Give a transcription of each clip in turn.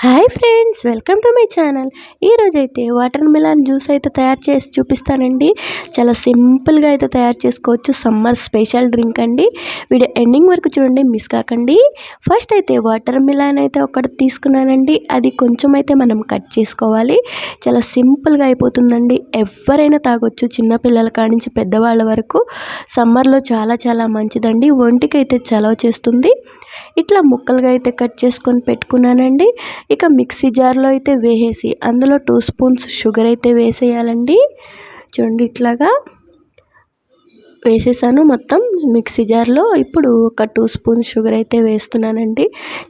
Hi friends, welcome to my channel. ఈరోజైతే water melon juice అయితే తయారు చేసి చూపిస్తానండి. చాలా సింపుల్గా అయితే తయారు చేసుకోవచ్చు. సమ్మర్ స్పెషల్ డ్రింక్ అండి. వీడియో ఎండింగ్ వరకు చూడండి, మిస్ కాకండి. ఫస్ట్ అయితే వాటర్ మిలన్ అయితే ఒకటి తీసుకున్నానండి. అది కొంచెం అయితే మనం కట్ చేసుకోవాలి. చాలా సింపుల్గా అయిపోతుందండి. ఎవరైనా తాగొచ్చు, చిన్నపిల్లల కాడి నుంచి పెద్దవాళ్ళ వరకు. సమ్మర్లో చాలా చాలా మంచిదండి. ఒంటికి అయితే చలవ చేస్తుంది. ఇట్లా ముక్కలుగా అయితే కట్ చేసుకొని పెట్టుకున్నానండి. ఇక మిక్సీ జార్లో అయితే వేసేసి అందులో 2 స్పూన్స్ షుగర్ అయితే వేసేయాలండి. చూడండి, ఇట్లాగా వేసేసాను మొత్తం మిక్సీ జార్లో. ఇప్పుడు ఒక 2 స్పూన్స్ షుగర్ అయితే వేస్తున్నానండి.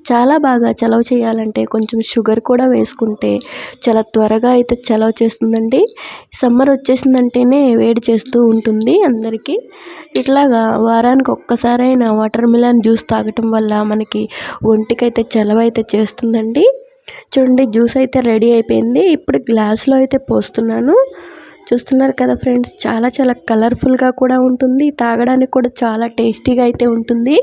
చాలా బాగా చలవ చేయాలంటే కొంచెం షుగర్ కూడా వేసుకుంటే చాలా త్వరగా అయితే చలవ చేస్తుందండి. సమ్మర్ వచ్చేసిందంటేనే వేడి చేస్తూ ఉంటుంది అందరికీ. ఇట్లాగా వారానికి ఒక్కసారైనా వాటర్ మిలన్ జ్యూస్ తాగటం వల్ల మనకి ఒంటికైతే చలవ అయితే చేస్తుందండి. చూడండి, జ్యూస్ అయితే రెడీ అయిపోయింది. ఇప్పుడు గ్లాస్లో అయితే పోస్తున్నాను. చూస్తున్నారు కదా ఫ్రెండ్స్, చాలా చాలా కలర్ఫుల్గా కూడా ఉంటుంది. తాగడానికి కూడా చాలా టేస్టీగా అయితే ఉంటుంది.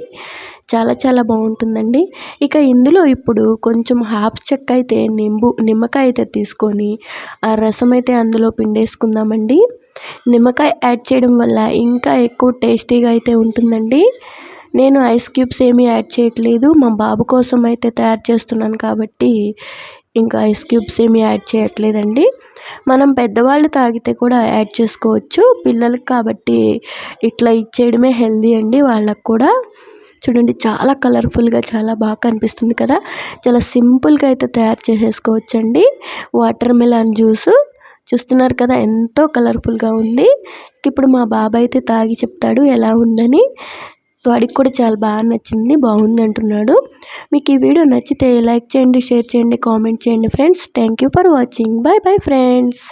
చాలా చాలా బాగుంటుందండి. ఇక ఇందులో ఇప్పుడు కొంచెం హాఫ్ చెక్క అయితే నిమ్మకాయ అయితే తీసుకొని ఆ రసం అయితే అందులో పిండేసుకుందామండి. నిమ్మకాయ యాడ్ చేయడం వల్ల ఇంకా ఎక్కువ టేస్టీగా అయితే ఉంటుందండి. నేను ఐస్ క్యూబ్స్ ఏమీ యాడ్ చేయట్లేదు. మా బాబు కోసం అయితే తయారు చేస్తున్నాను కాబట్టి ఇంకా ఐస్ క్యూబ్స్ ఏమీ యాడ్ చేయట్లేదండి. మనం పెద్దవాళ్ళు తాగితే కూడా యాడ్ చేసుకోవచ్చు. పిల్లలకి కాబట్టి ఇట్లా ఇచ్చేయడమే హెల్దీ అండి వాళ్ళకు కూడా. చూడండి, చాలా కలర్ఫుల్గా చాలా బాగా కనిపిస్తుంది కదా. చాలా సింపుల్గా అయితే తయారు చేసేసుకోవచ్చండి వాటర్ మిలన్ జ్యూస్. చూస్తున్నారు కదా, ఎంతో కలర్ఫుల్గా ఉంది. ఇప్పుడు మా బాబాయ్ అయితే తాగి చెప్తాడు ఎలా ఉందని. వాడికి కూడా చాలా బాగా నచ్చింది, బాగుంది అంటున్నాడు. మీకు ఈ వీడియో నచ్చితే లైక్ చేయండి, షేర్ చేయండి, కామెంట్ చేయండి friends. Thank you for watching. Bye bye friends.